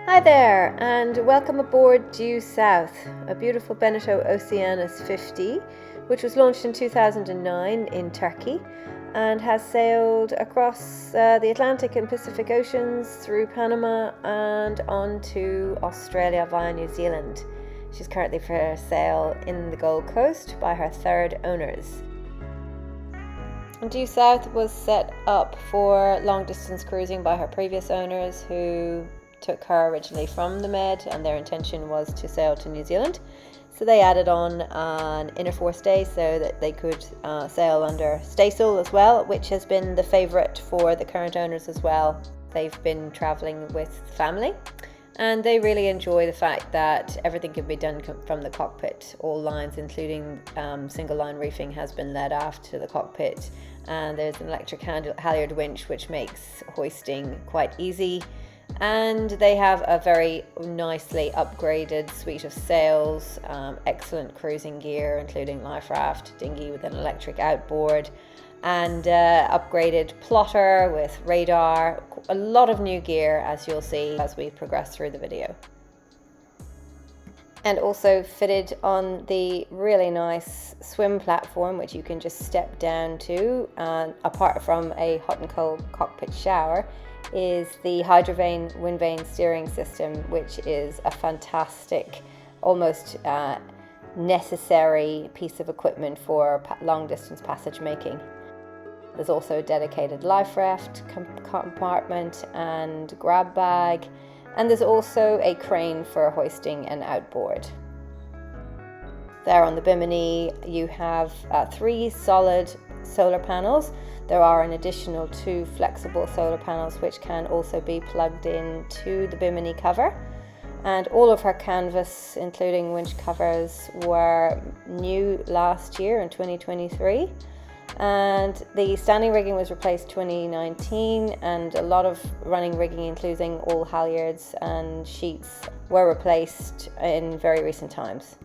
Hi there, and welcome aboard Due South, a beautiful Beneteau Oceanis 50, which was launched in 2009 in Turkey and has sailed across the Atlantic and Pacific Oceans through Panama and on to Australia via New Zealand. She's currently for sale in the Gold Coast by her third owners. Due South was set up for long-distance cruising by her previous owners, who took her originally from the Med, and their intention was to sail to New Zealand. So they added on an inner forestay so that they could sail under staysail as well, which has been the favourite for the current owners as well. They've been travelling with family, and they really enjoy the fact that everything can be done from the cockpit. All lines, including single line reefing, has been led aft to the cockpit, and there's an electric halyard winch which makes hoisting quite easy. And they have a very nicely upgraded suite of sails, excellent cruising gear including life raft, dinghy with an electric outboard, and upgraded plotter with radar. A lot of new gear, as you'll see as we progress through the video. And also fitted on the really nice swim platform, which you can just step down to, apart from a hot and cold cockpit shower, is the hydrovane wind vane steering system, which is a fantastic, almost necessary piece of equipment for long distance passage making. There's also a dedicated life raft compartment and grab bag, and there's also a crane for hoisting and outboard. There on the bimini you have 3 solid solar panels. There are an additional 2 flexible solar panels which can also be plugged in to the bimini cover. And all of her canvas, including winch covers, were new last year in 2023. And the standing rigging was replaced 2019, and a lot of running rigging, including all halyards and sheets, were replaced in very recent times.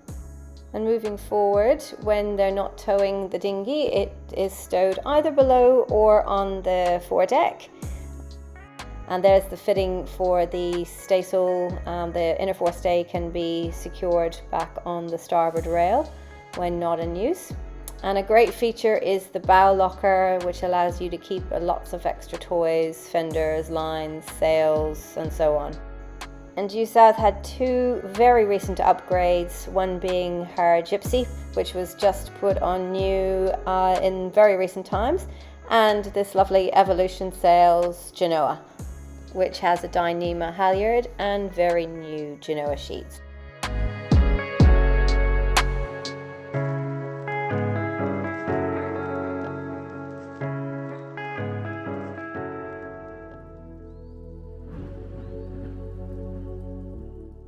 And moving forward, when they're not towing the dinghy, it is stowed either below or on the foredeck. And there's the fitting for the staysail. The inner forestay can be secured back on the starboard rail when not in use. And a great feature is the bow locker, which allows you to keep lots of extra toys, fenders, lines, sails, and so on. And Due South had 2 very recent upgrades, one being her Gypsy, which was just put on new in very recent times, and this lovely Evolution Sails Genoa, which has a Dyneema halyard and very new Genoa sheets.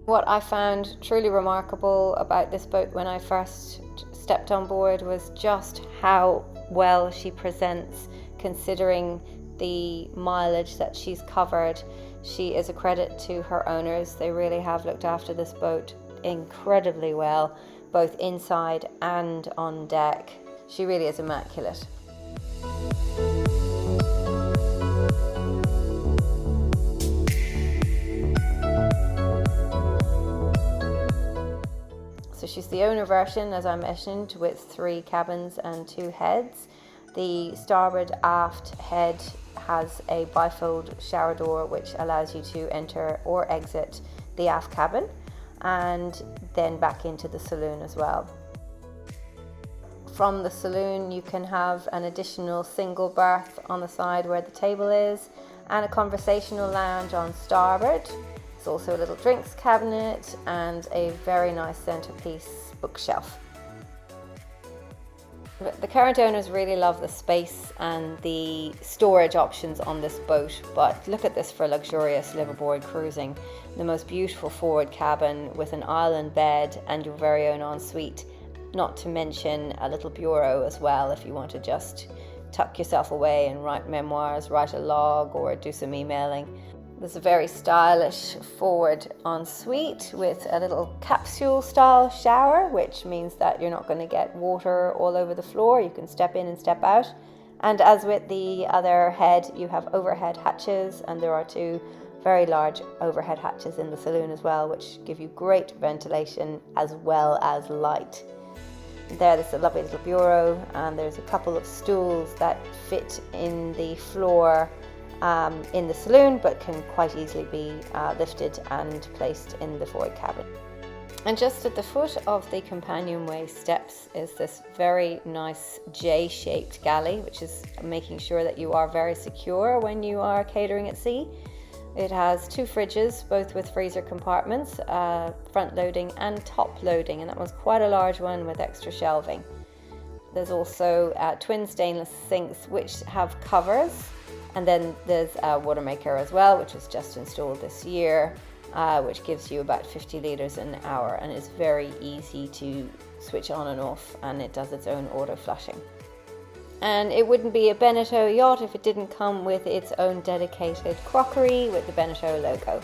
What I found truly remarkable about this boat when I first stepped on board was just how well she presents, considering the mileage that she's covered. She is a credit to her owners. They really have looked after this boat incredibly well, both inside and on deck. She really is immaculate. So she's the owner version, as I mentioned, with 3 cabins and 2 heads. The starboard aft head has a bifold shower door which allows you to enter or exit the aft cabin and then back into the saloon as well. From the saloon you can have an additional single berth on the side where the table is, and a conversational lounge on starboard. There's also a little drinks cabinet and a very nice centerpiece bookshelf. The current owners really love the space and the storage options on this boat, but look at this for luxurious liveaboard cruising. The most beautiful forward cabin with an island bed and your very own ensuite, not to mention a little bureau as well if you want to just tuck yourself away and write memoirs, write a log, or do some emailing. There's a very stylish forward ensuite with a little capsule style shower, which means that you're not going to get water all over the floor. You can step in and step out. And as with the other head, you have overhead hatches, and there are 2 very large overhead hatches in the saloon as well, which give you great ventilation as well as light. There's a lovely little bureau, and there's a couple of stools that fit in the floor in the saloon, but can quite easily be lifted and placed in the forward cabin. And just at the foot of the companionway steps is this very nice J-shaped galley, which is making sure that you are very secure when you are catering at sea. It has 2 fridges, both with freezer compartments, front loading and top loading, and that was quite a large one with extra shelving. There's also twin stainless sinks which have covers, and then there's a water maker as well, which was just installed this year, which gives you about 50 litres an hour and is very easy to switch on and off, and it does its own auto flushing. And it wouldn't be a Beneteau yacht if it didn't come with its own dedicated crockery with the Beneteau logo.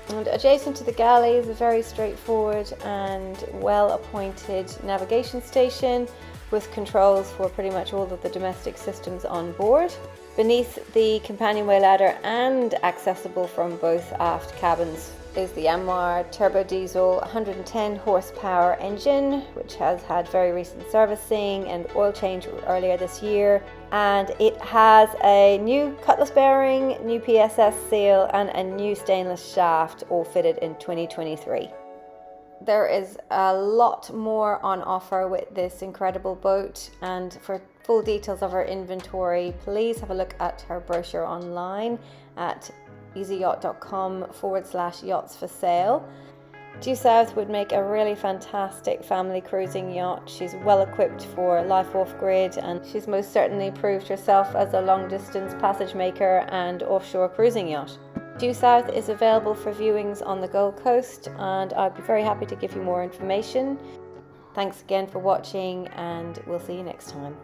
And adjacent to the galley is a very straightforward and well-appointed navigation station with controls for pretty much all of the domestic systems on board. Beneath the companionway ladder and accessible from both aft cabins is the Yanmar turbo diesel 110 horsepower engine, which has had very recent servicing and oil change earlier this year, and it has a new cutlass bearing, new PSS seal and a new stainless shaft, all fitted in 2023. There is a lot more on offer with this incredible boat, and for full details of her inventory, please have a look at her brochure online at EziYacht.com/yachts for sale. Due South would make a really fantastic family cruising yacht. She's well equipped for life off grid, and she's most certainly proved herself as a long distance passage maker and offshore cruising yacht. Due South is available for viewings on the Gold Coast, and I'd be very happy to give you more information. Thanks again for watching, and we'll see you next time.